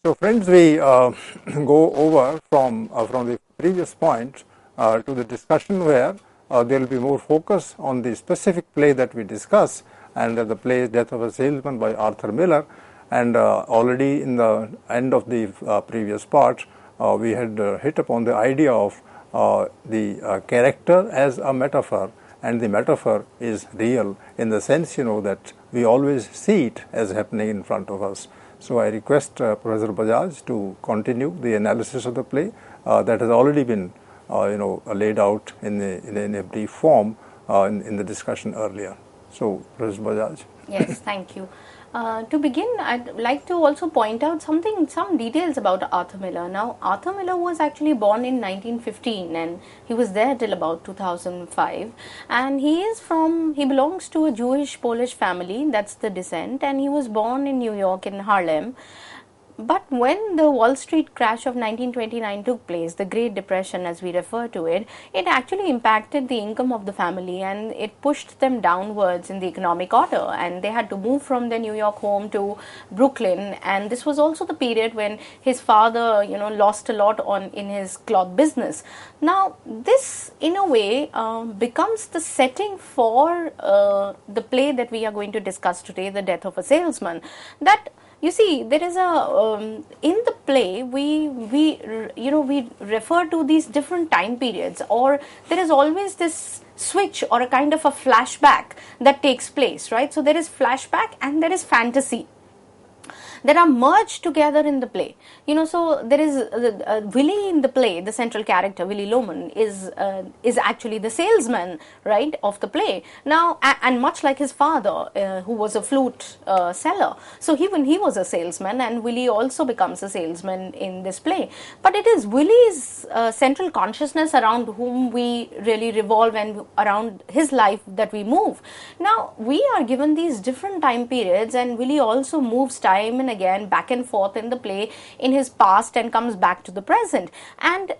So friends, we go over from the previous point to the discussion where there will be more focus on the specific play that we discuss, and the play Death of a Salesman by Arthur Miller. And already in the end of the previous part, we had hit upon the idea of the character as a metaphor, and the metaphor is real in the sense, that we always see it as happening in front of us. So I request Professor Bajaj to continue the analysis of the play that has already been, laid out in a brief form in the discussion earlier. So, Professor Bajaj. Yes, thank you. To begin, I'd like to also point out some details about Arthur Miller. Now, Arthur Miller was actually born in 1915 and he was there till about 2005. And he belongs to a Jewish-Polish family, that's the descent, and he was born in New York in Harlem. But when the Wall Street crash of 1929 took place, the Great Depression as we refer to it, it actually impacted the income of the family and it pushed them downwards in the economic order, and they had to move from their New York home to Brooklyn. And this was also the period when his father, lost a lot in his cloth business. Now, this in a way becomes the setting for the play that we are going to discuss today, The Death of a Salesman. That you see, there is in the play we refer to these different time periods, or there is always this switch or a kind of a flashback that takes place, right? So there is flashback and there is fantasy that are merged together in the play. So there is Willie in the play, the central character, Willie Loman, is actually the salesman, right, of the play. Now, and much like his father, who was a flute seller. So when he was a salesman, and Willie also becomes a salesman in this play. But it is Willie's central consciousness around whom we really revolve and around his life that we move. Now, we are given these different time periods, and Willie also moves time and again back and forth in the play in his past and comes back to the present, and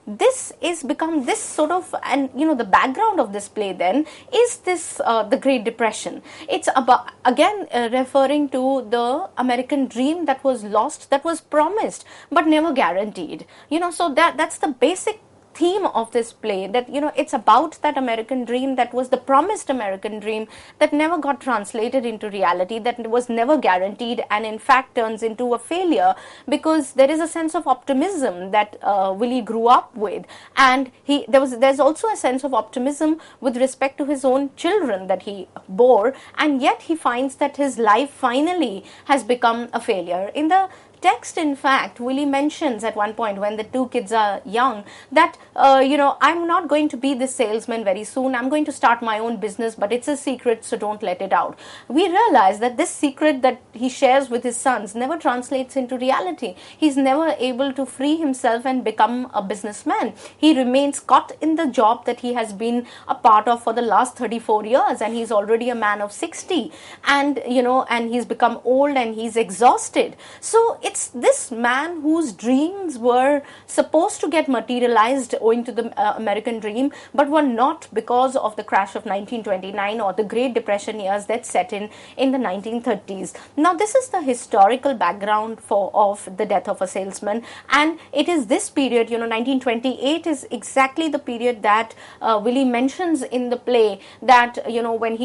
this is become this sort of, and the background of this play then is this the Great Depression. It's about again referring to the American dream that was lost, that was promised but never guaranteed. So that's the basic theme of this play, that it's about that American dream that was the promised American dream that never got translated into reality, that was never guaranteed, and in fact turns into a failure, because there is a sense of optimism that Willie grew up with, and there's also a sense of optimism with respect to his own children that he bore, and yet he finds that his life finally has become a failure. In the text, in fact, Willie mentions at one point when the two kids are young that, I'm not going to be this salesman very soon. I'm going to start my own business, but it's a secret, so don't let it out. We realize that this secret that he shares with his sons never translates into reality. He's never able to free himself and become a businessman. He remains caught in the job that he has been a part of for the last 34 years, and he's already a man of 60, and, and he's become old and he's exhausted. So it's this man whose dreams were supposed to get materialized owing to the American dream, but were not because of the crash of 1929 or the Great Depression years that set in the 1930s. Now, this is the historical background of The Death of a Salesman, and it is this period, 1928 is exactly the period that Willie mentions in the play, that, when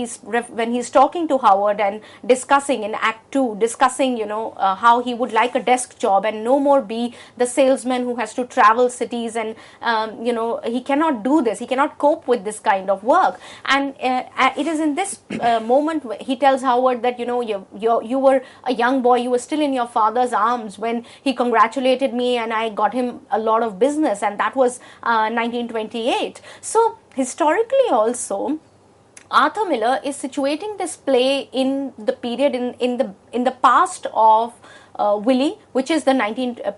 he's talking to Howard and discussing in Act 2, how he would like a desk job and no more be the salesman who has to travel cities, and he cannot do this, he cannot cope with this kind of work. And it is in this moment he tells Howard that you were a young boy, you were still in your father's arms when he congratulated me and I got him a lot of business, and that was 1928. So historically also, Arthur Miller is situating this play in the period in the past of Willie, which is the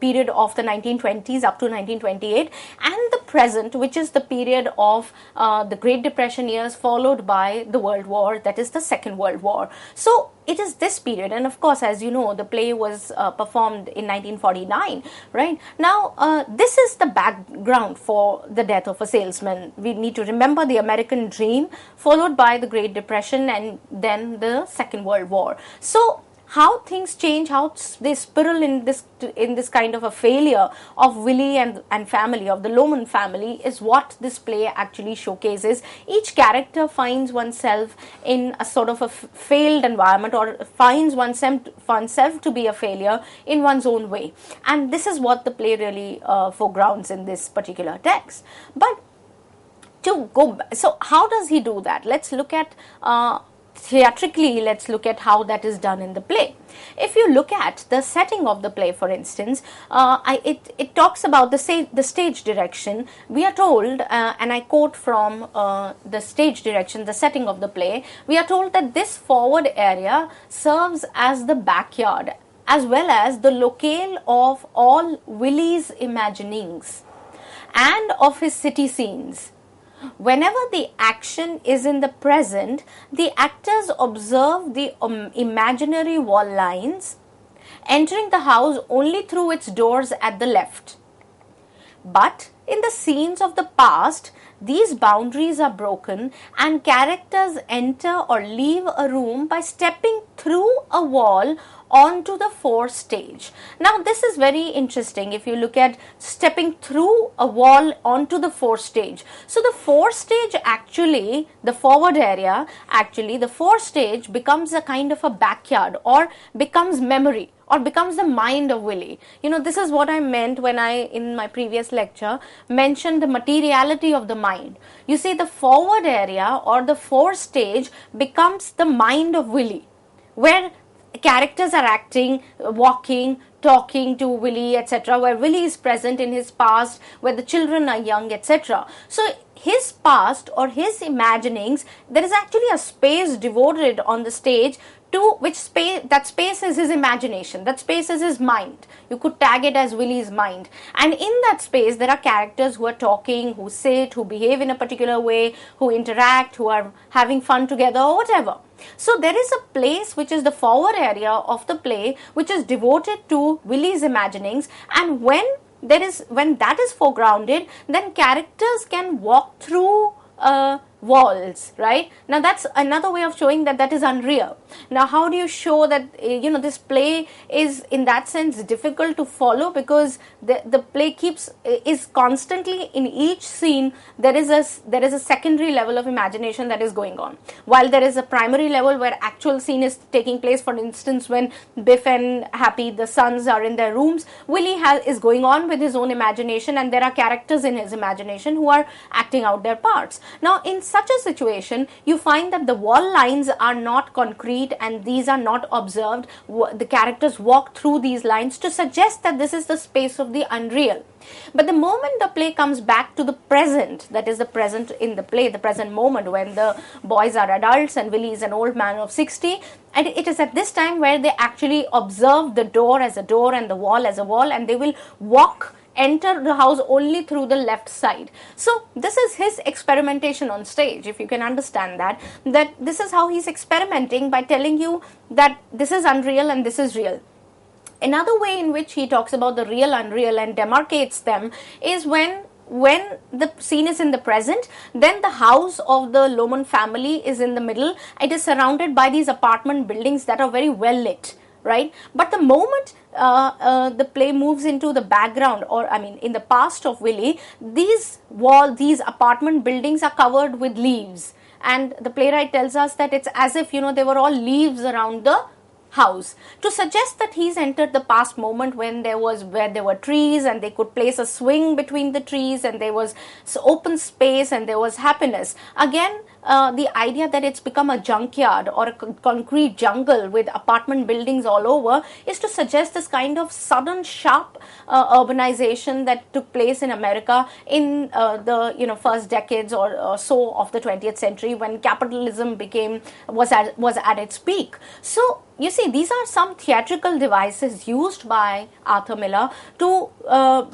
period of the 1920s up to 1928, and the present, which is the period of the Great Depression years followed by the World War, that is the Second World War. So it is this period, and of course, as you know, the play was performed in 1949, right? Now, this is the background for The Death of a Salesman. We need to remember the American dream, followed by the Great Depression and then the Second World War. So how things change, how they spiral in this kind of a failure of Willie and family, of the Lohman family, is what this play actually showcases. Each character finds oneself in a sort of a failed environment, or finds oneself to be a failure in one's own way, and this is what the play really foregrounds in this particular text. But so how does he do that? Let's look at theatrically, let's look at how that is done in the play. If you look at the setting of the play, for instance, it talks about the stage direction. We are told, and I quote from the stage direction, the setting of the play, we are told that this forward area serves as the backyard as well as the locale of all Willie's imaginings and of his city scenes. Whenever the action is in the present, the actors observe the imaginary wall lines, entering the house only through its doors at the left. But in the scenes of the past, these boundaries are broken and characters enter or leave a room by stepping through a wall onto the forestage. Now this is very interesting if you look at stepping through a wall onto the forestage. So the forestage, actually the forward area, actually the forestage becomes a kind of a backyard, or becomes memory, or becomes the mind of Willie. This is what I meant when I, in my previous lecture, mentioned the materiality of the mind. You see, the forward area or the forestage becomes the mind of Willie, where characters are acting, walking, talking to Willie, etc., where Willie is present in his past, where the children are young, etc. So his past or his imaginings, there is actually a space devoted on the stage to which that space is his imagination, that space is his mind. You could tag it as Willie's mind. And in that space, there are characters who are talking, who sit, who behave in a particular way, who interact, who are having fun together, or whatever. So there is a place which is the forward area of the play, which is devoted to Willie's imaginings, and when that is foregrounded, then characters can walk through walls, right? Now that's another way of showing that is unreal. Now how do you show that this play is in that sense difficult to follow, because the play is constantly, in each scene there is a secondary level of imagination that is going on, while there is a primary level where actual scene is taking place. For instance, when Biff and Happy, the sons, are in their rooms, Willie is going on with his own imagination, and there are characters in his imagination who are acting out their parts. Now in such a situation, you find that the wall lines are not concrete and these are not observed. The characters walk through these lines to suggest that this is the space of the unreal. But the moment the play comes back to the present, that is the present in the play, the present moment when the boys are adults and Willie is an old man of 60, and it is at this time where they actually observe the door as a door and the wall as a wall, and they will enter the house only through the left side. So this is his experimentation on stage, if you can understand that this is how he's experimenting, by telling you that this is unreal and this is real. Another way in which he talks about the real, unreal, and demarcates them is when the scene is in the present, then the house of the Lohman family is in the middle. It is surrounded by these apartment buildings that are very well lit, right? But the moment the play moves into the background, or in the past of Willie, these apartment buildings are covered with leaves, and the playwright tells us that it's as if they were all leaves around the house, to suggest that he's entered the past moment where there were trees and they could place a swing between the trees, and there was open space and there was happiness. Again, the idea that it's become a junkyard or a concrete jungle with apartment buildings all over is to suggest this kind of sudden, sharp urbanization that took place in America in the first decades or so of the 20th century, when capitalism was at its peak. So you see, these are some theatrical devices used by Arthur Miller to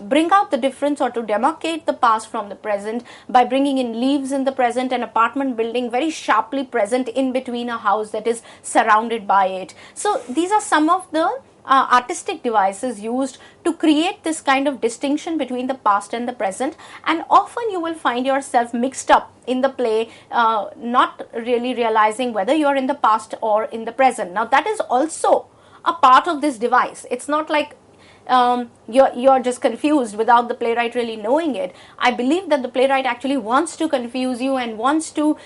bring out the difference, or to demarcate the past from the present, by bringing in leaves in the present, and apartment building very sharply present in between a house that is surrounded by it. So these are some of the artistic devices used to create this kind of distinction between the past and the present, and often you will find yourself mixed up in the play, not really realizing whether you are in the past or in the present. Now that is also a part of this device. It's not like you're just confused without the playwright really knowing it. I believe that the playwright actually wants to confuse you and wants to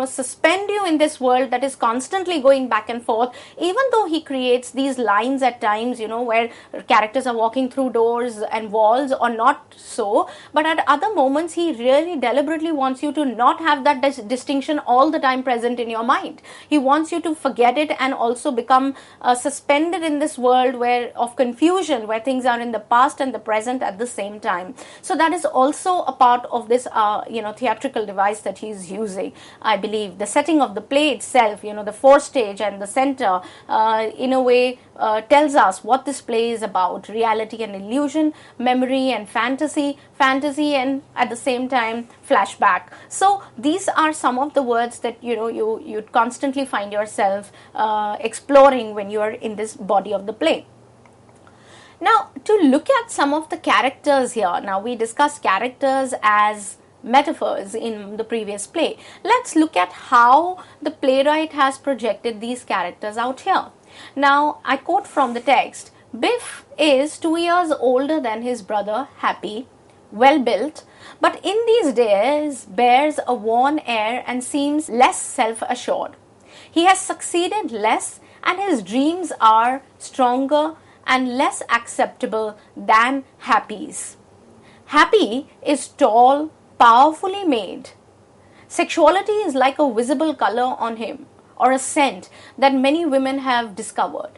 suspend you in this world that is constantly going back and forth, even though he creates these lines at times, where characters are walking through doors and walls, or not so, but at other moments he really deliberately wants you to not have that distinction all the time present in your mind. He wants you to forget it and also become suspended in this world of confusion, where things are in the past and the present at the same time. So that is also a part of this theatrical device that he's using. I believe the setting of the play itself, the forestage and the center, in a way tells us what this play is about: reality and illusion, memory and fantasy and at the same time flashback. So these are some of the words that you constantly find yourself exploring when you are in this body of the play. Now, to look at some of the characters here, now we discussed characters as metaphors in the previous play. Let's look at how the playwright has projected these characters out here. Now, I quote from the text: Biff is 2 years older than his brother Happy, well built, but in these days bears a worn air and seems less self-assured. He has succeeded less, and his dreams are stronger and less acceptable than Happy's. Happy is tall, powerfully made. Sexuality is like a visible color on him, or a scent that many women have discovered.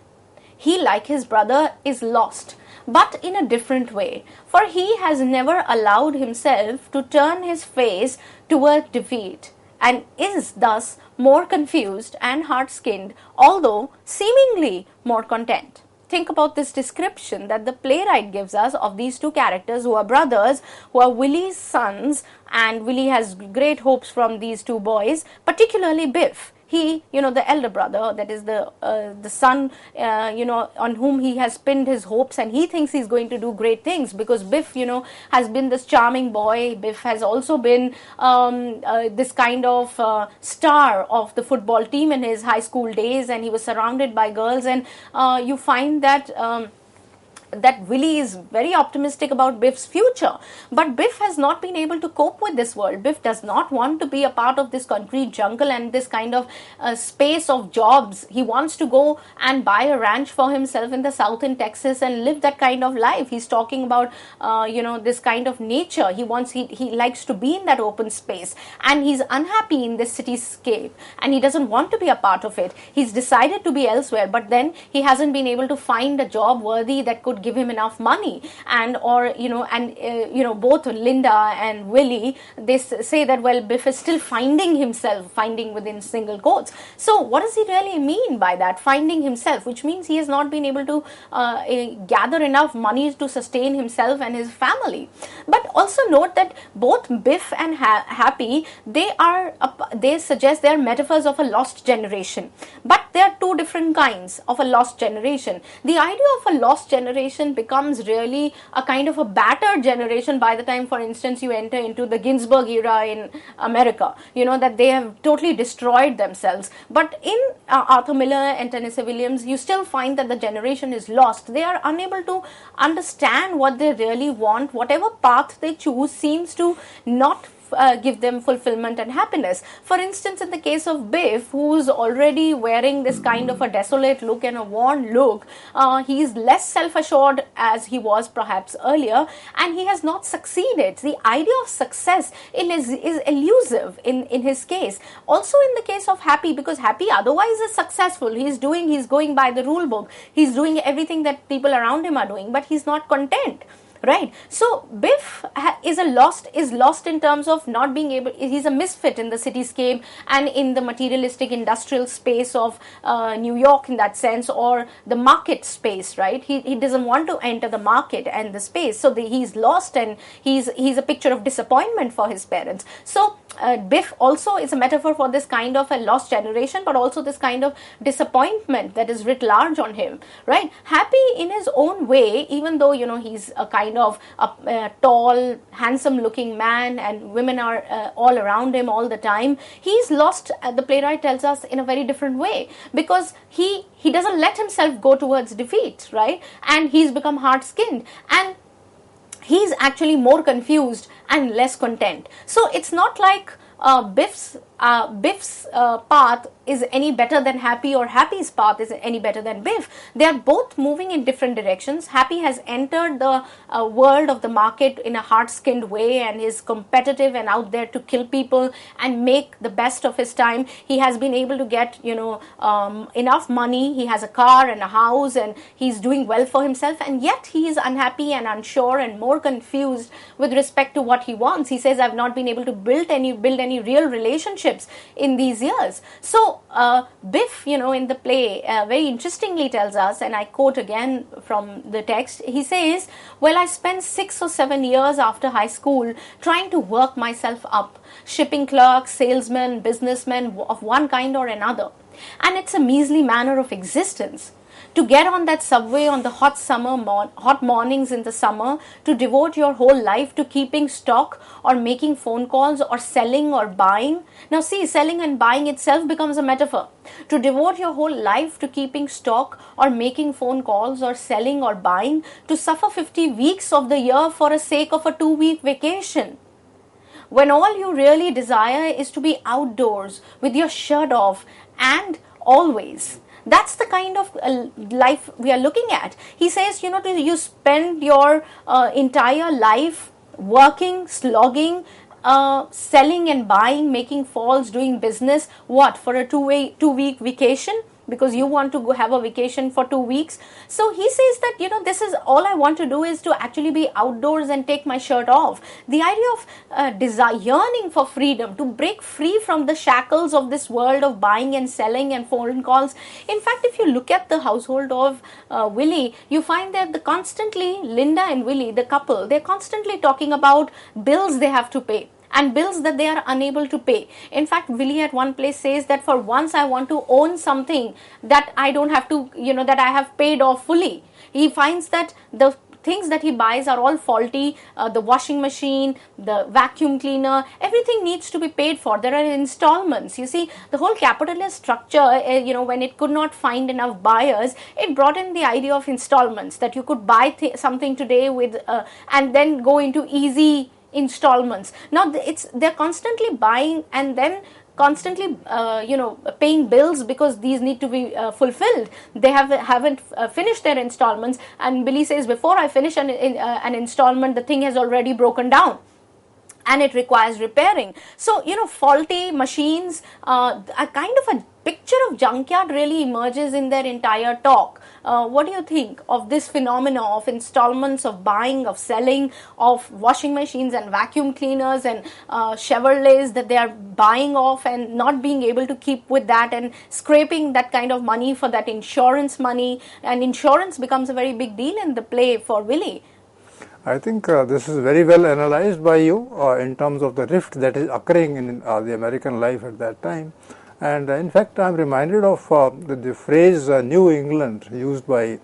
He, like his brother, is lost, but in a different way, for he has never allowed himself to turn his face toward defeat, and is thus more confused and hard-skinned, although seemingly more content. Think about this description that the playwright gives us of these two characters who are brothers, who are Willie's sons, and Willie has great hopes from these two boys, particularly Biff. He, the elder brother, that is the son, on whom he has pinned his hopes, and he thinks he's going to do great things because Biff, has been this charming boy. Biff has also been this kind of star of the football team in his high school days, and he was surrounded by girls, and you find that that Willie is very optimistic about Biff's future. But Biff has not been able to cope with this world. Biff does not want to be a part of this concrete jungle and this kind of space of jobs. He wants to go and buy a ranch for himself in the south in Texas and live that kind of life. He's talking about, this kind of nature. He likes to be in that open space, and he's unhappy in this cityscape, and he doesn't want to be a part of it. He's decided to be elsewhere, but then he hasn't been able to find a job worthy that could give him enough money, both Linda and Willie, they say that, well, Biff is still finding himself, finding within single quotes. So what does he really mean by that, finding himself? Which means he has not been able to gather enough money to sustain himself and his family. But also note that both Biff and Happy, they suggest they are metaphors of a lost generation, but they are two different kinds of a lost generation. The idea of a lost generation becomes really a kind of a battered generation by the time, for instance, you enter into the Ginsberg era in America, that they have totally destroyed themselves. But in Arthur Miller and Tennessee Williams, you still find that the generation is lost. They are unable to understand what they really want. Whatever path they choose seems to not give them fulfillment and happiness. For instance, in the case of Biff, who's already wearing this kind of a desolate look and a worn look, he's less self-assured as he was perhaps earlier, and he has not succeeded. The idea of success is elusive in his case. Also in the case of Happy, because Happy otherwise is successful. He's going by the rule book. He's doing everything that people around him are doing, but he's not content. Right. So Biff is lost in terms of not being able. He's a misfit in the cityscape and in the materialistic industrial space of New York in that sense, or the market space. Right. He doesn't want to enter the market and the space. So he's lost, and he's a picture of disappointment for his parents. So Biff also is a metaphor for this kind of a lost generation, but also this kind of disappointment that is writ large on him, right? Happy in his own way, even though, you know, he's a kind of a tall, handsome looking man and women are all around him all the time, he's lost, the playwright tells us, in a very different way, because he doesn't let himself go towards defeat, right? And he's become hard-skinned, and he's actually more confused and less content. So it's not like Biff's path is any better than Happy, or Happy's path is any better than Biff. They are both moving in different directions. Happy has entered the world of the market in a hard-skinned way and is competitive and out there to kill people and make the best of his time. He has been able to get, you know, enough money. He has a car and a house and he's doing well for himself, and yet he is unhappy and unsure and more confused with respect to what he wants. He says, I've not been able to build any real relationships in these years. So Biff, you know, in the play very interestingly tells us, and I quote again from the text, he says, well, I spent 6 or 7 years after high school trying to work myself up, shipping clerks, salesmen, businessmen of one kind or another, and it's a measly manner of existence. To get on that subway on the hot mornings in the summer, to devote your whole life to keeping stock or making phone calls or selling or buying. Now see, selling and buying itself becomes a metaphor. To devote your whole life to keeping stock or making phone calls or selling or buying, to suffer 50 weeks of the year for the sake of a 2-week vacation, when all you really desire is to be outdoors with your shirt off and always. That's the kind of life we are looking at. He says, you know, you spend your entire life working, slogging, selling and buying, making calls, doing business, what, for a 2-week vacation? Because you want to go have a vacation for 2 weeks. So he says that, you know, this is all I want to do is to actually be outdoors and take my shirt off. The idea of desire, yearning for freedom, to break free from the shackles of this world of buying and selling and phone calls. In fact, if you look at the household of Willie, you find that Linda and Willie, the couple, they're constantly talking about bills they have to pay and bills that they are unable to pay. In fact, Willie at one place says that for once I want to own something that I don't have to, you know, that I have paid off fully. He finds that the things that he buys are all faulty. The washing machine, the vacuum cleaner, everything needs to be paid for. There are installments. You see, the whole capitalist structure, you know, when it could not find enough buyers, it brought in the idea of installments, that you could buy something today with and then go into easy installments. Now they're constantly buying and then constantly paying bills because these need to be fulfilled. They haven't finished their installments, and Billy says, before I finish an installment, the thing has already broken down and it requires repairing. So, you know, faulty machines, a kind of a picture of junkyard really emerges in their entire talk. What do you think of this phenomena of installments, of buying, of selling, of washing machines and vacuum cleaners and Chevrolets that they are buying off and not being able to keep with that and scraping that kind of money for that insurance money, and insurance becomes a very big deal in the play for Willie. I think this is very well analyzed by you in terms of the rift that is occurring in the American life at that time. And in fact, I am reminded of the phrase New England used by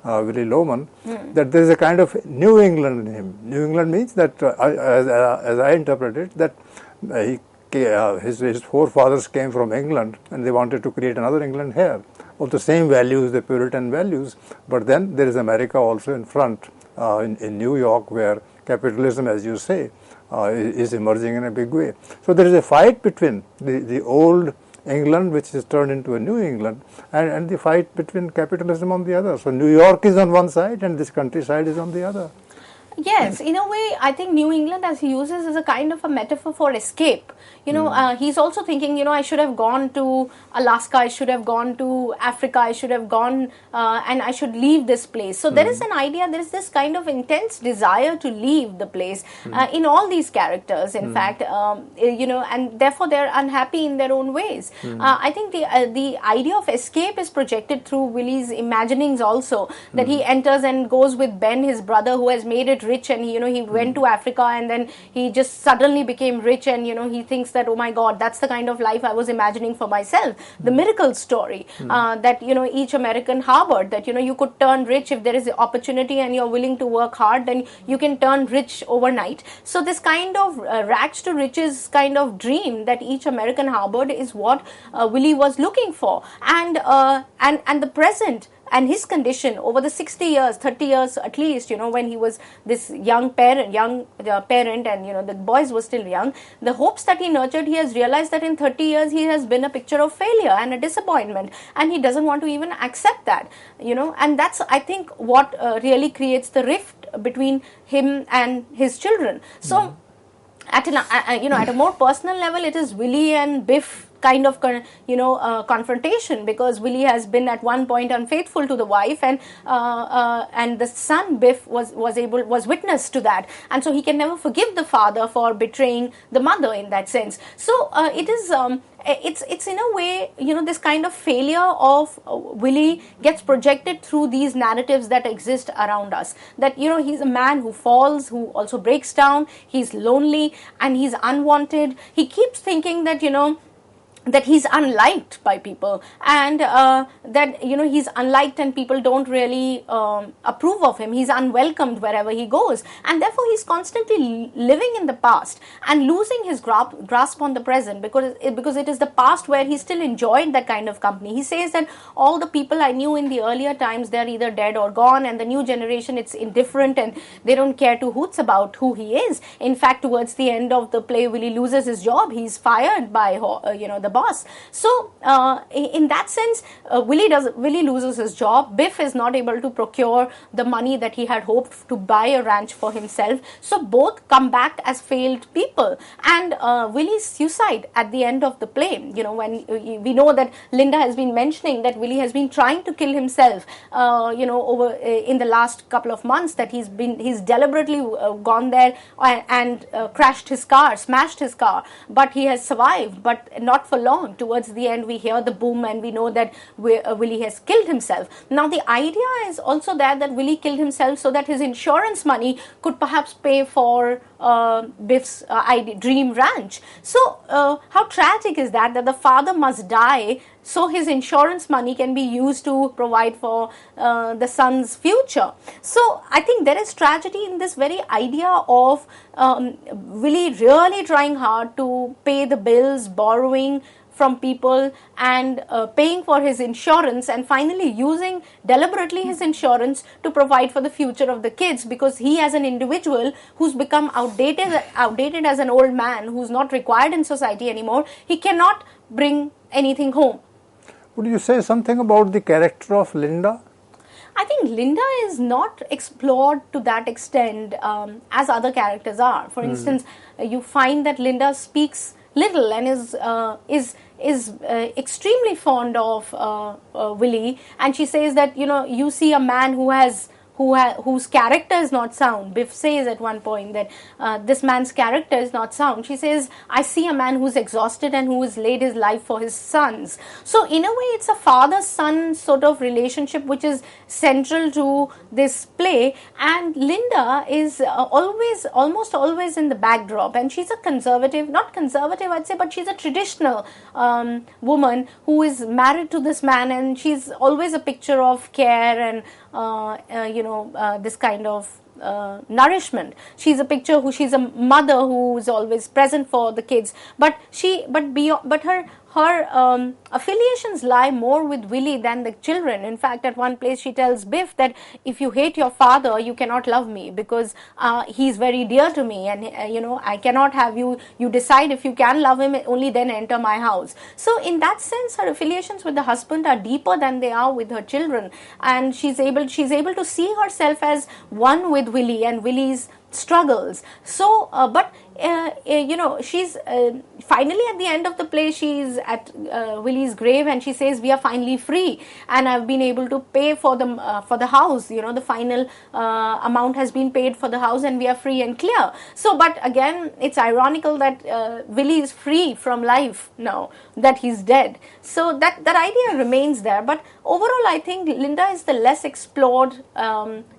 Willie Loman, that there is a kind of New England in him. New England means that, as I interpret it, that his forefathers came from England and they wanted to create another England here of the same values, the Puritan values, but then there is America also in front in New York, where capitalism, as you say, is emerging in a big way. So there is a fight between the old England, which is turned into a New England, and the fight between capitalism on the other. So New York is on one side and this countryside is on the other. Yes, in a way, I think New England, as he uses, is a kind of a metaphor for escape. You know, he's also thinking, you know, I should have gone to Alaska, I should have gone to Africa, I should have gone and I should leave this place. So there is an idea, there is this kind of intense desire to leave the place in all these characters, in fact, you know, and therefore they're unhappy in their own ways. I think the idea of escape is projected through Willie's imaginings also, that he enters and goes with Ben, his brother, who has made it get rich, and he went to Africa, and then he just suddenly became rich, and he thinks that, oh my God, that's the kind of life I was imagining for myself. The miracle story that each American harbored, that you could turn rich if there is opportunity and you're willing to work hard, then you can turn rich overnight. So this kind of rags to riches kind of dream that each American harbored is what Willie was looking for. And the present and his condition over the 60 years, 30 years at least, when he was this young parent, and the boys were still young, the hopes that he nurtured, he has realized that in 30 years he has been a picture of failure and a disappointment, and he doesn't want to even accept that, and that's, I think, what really creates the rift between him and his children. So at a more personal level, it is Willie and Biff kind of confrontation, because Willie has been at one point unfaithful to the wife, and the son Biff was witness to that, and so he can never forgive the father for betraying the mother in that sense. So it is it's in a way, this kind of failure of Willie gets projected through these narratives that exist around us, that he's a man who falls, who also breaks down, he's lonely, and he's unwanted. He keeps thinking that that he's unliked by people, and that he's unliked and people don't really approve of him. He's unwelcomed wherever he goes, and therefore he's constantly living in the past and losing his grasp on the present, because it is the past where he still enjoyed that kind of company. He says that all the people I knew in the earlier times, they're either dead or gone, and the new generation, it's indifferent and they don't care two hoots about who he is. In fact, towards the end of the play, Willie loses his job. He's fired by the boss. So in that sense, Willie loses his job. Biff is not able to procure the money that he had hoped to buy a ranch for himself. So both come back as failed people. And Willie's suicide at the end of the play, when we know that Linda has been mentioning that Willie has been trying to kill himself, over in the last couple of months, that he's deliberately gone there and crashed his car, smashed his car, but he has survived, but not for long. Towards the end, we hear the boom, and we know that Willie has killed himself. Now, the idea is also that Willie killed himself so that his insurance money could perhaps pay for Biff's dream ranch. So, how tragic is that the father must die so his insurance money can be used to provide for the son's future. So I think there is tragedy in this very idea of Willie really trying hard to pay the bills, borrowing from people, and paying for his insurance, and finally using deliberately his insurance to provide for the future of the kids, because he, as an individual who's become outdated as an old man, who's not required in society anymore, he cannot bring anything home. Would you say something about the character of Linda? I think Linda is not explored to that extent as other characters are. For instance, you find that Linda speaks little and is extremely fond of Willie, and she says that you see a man whose character is not sound. Biff says at one point that this man's character is not sound. She says, I see a man who's exhausted and who has laid his life for his sons. So in a way, it's a father-son sort of relationship which is central to this play, and Linda is almost always in the backdrop, and she's a not conservative I'd say, but she's a traditional woman who is married to this man, and she's always a picture of care and this kind of nourishment. She's a mother who's always present for the kids, but her affiliations lie more with Willie than the children. In fact, at one place she tells Biff that if you hate your father, you cannot love me, because he's very dear to me, and I cannot have you decide if you can love him, only then enter my house. So in that sense, her affiliations with the husband are deeper than they are with her children, and she's able to see herself as one with Willie and Willie's struggles. So but she's finally at the end of the play, she's at Willie's grave and she says, we are finally free and I've been able to pay for the house, the final amount has been paid for the house and we are free and clear. So, but again, it's ironical that Willie is free from life now that he's dead. So that idea remains there. But overall, I think Linda is the less explored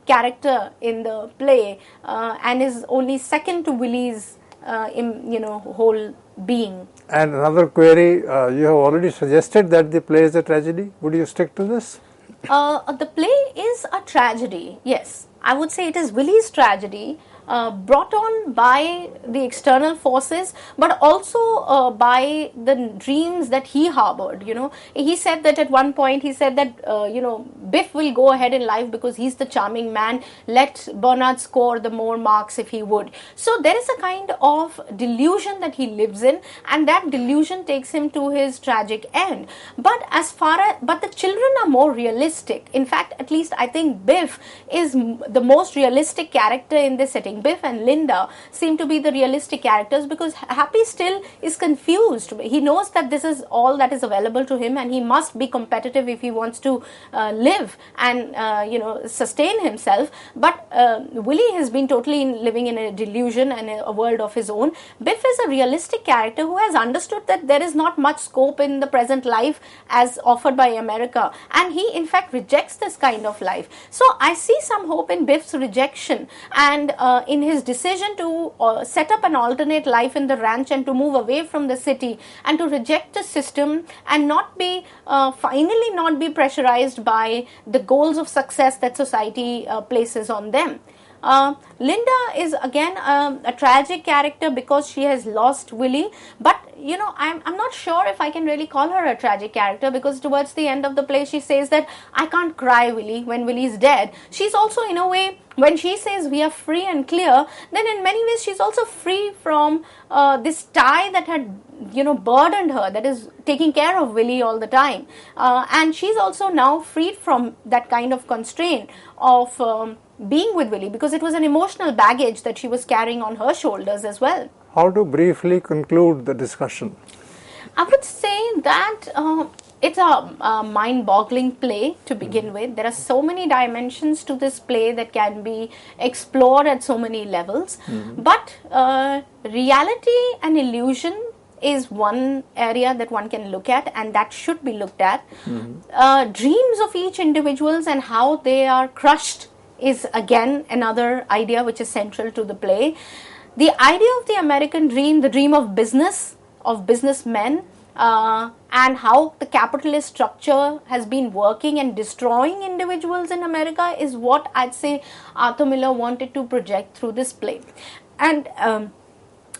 character in the play and is only second to Willie's whole being. And another query, you have already suggested that the play is a tragedy. Would you stick to this? The play is a tragedy, yes. I would say it is Willie's tragedy, brought on by the external forces, but also by the dreams that he harbored. He said that at one point, he said that Biff will go ahead in life because he's the charming man. Let Bernard score the more marks if he would. So there is a kind of delusion that he lives in, and that delusion takes him to his tragic end. But the children are more realistic. In fact, at least I think Biff is the most realistic character in this setting. Biff and Linda seem to be the realistic characters because Happy still is confused. He knows that this is all that is available to him and he must be competitive if he wants to live and sustain himself. But Willie has been totally living in a delusion and a world of his own. Biff is a realistic character who has understood that there is not much scope in the present life as offered by America, and he in fact rejects this kind of life. So I see some hope in Biff's rejection and in his decision to set up an alternate life in the ranch and to move away from the city and to reject the system and finally not be pressurized by the goals of success that society places on them. Linda is again a tragic character because she has lost Willie, but I'm not sure if I can really call her a tragic character, because towards the end of the play she says that I can't cry, Willie, when Willie's dead. She's also, in a way, when she says we are free and clear, then in many ways she's also free from this tie that had burdened her, that is taking care of Willie all the time, and she's also now freed from that kind of constraint of being with Willie, because it was an emotional baggage that she was carrying on her shoulders as well. How to briefly conclude the discussion? I would say that it's a mind-boggling play to begin with. There are so many dimensions to this play that can be explored at so many levels. But reality and illusion is one area that one can look at, and that should be looked at. Dreams of each individuals and how they are crushed is again another idea which is central to the play. The idea of the American dream, the dream of business, of businessmen, and how the capitalist structure has been working and destroying individuals in America is what I'd say Arthur Miller wanted to project through this play. And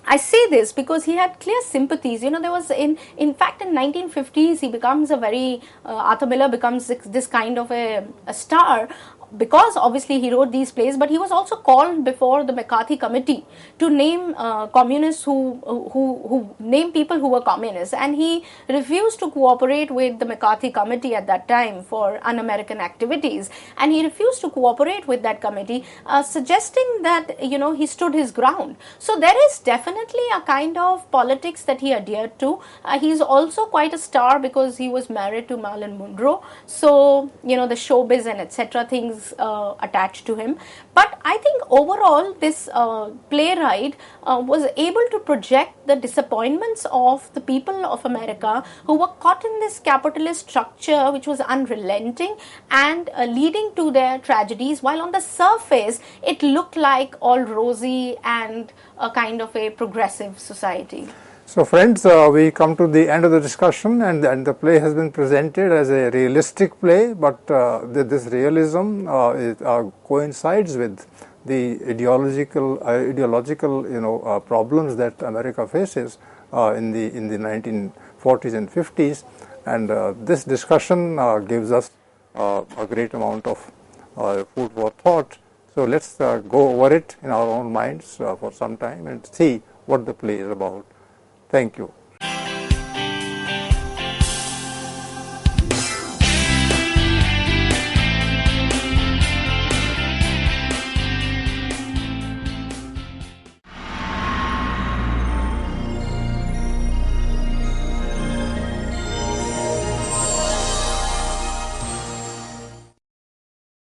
I say this because he had clear sympathies. There was in fact in 1950s he becomes Arthur Miller becomes this kind of a star, because obviously he wrote these plays, but he was also called before the McCarthy committee to name communists who name people who were communists, and he refused to cooperate with the McCarthy committee at that time for un-American activities, and he refused to cooperate with that committee, suggesting that he stood his ground. So there is definitely a kind of politics that he adhered to. He's also quite a star because he was married to Marilyn Monroe, so the showbiz and etc. things attached to him. But I think overall this playwright was able to project the disappointments of the people of America who were caught in this capitalist structure which was unrelenting and leading to their tragedies, while on the surface it looked like all rosy and a kind of a progressive society. So friends, we come to the end of the discussion, and the play has been presented as a realistic play, but this realism coincides with the ideological problems that America faces in the 1940s and 50s, and this discussion gives us a great amount of food for thought. So let's go over it in our own minds for some time and see what the play is about. Thank you.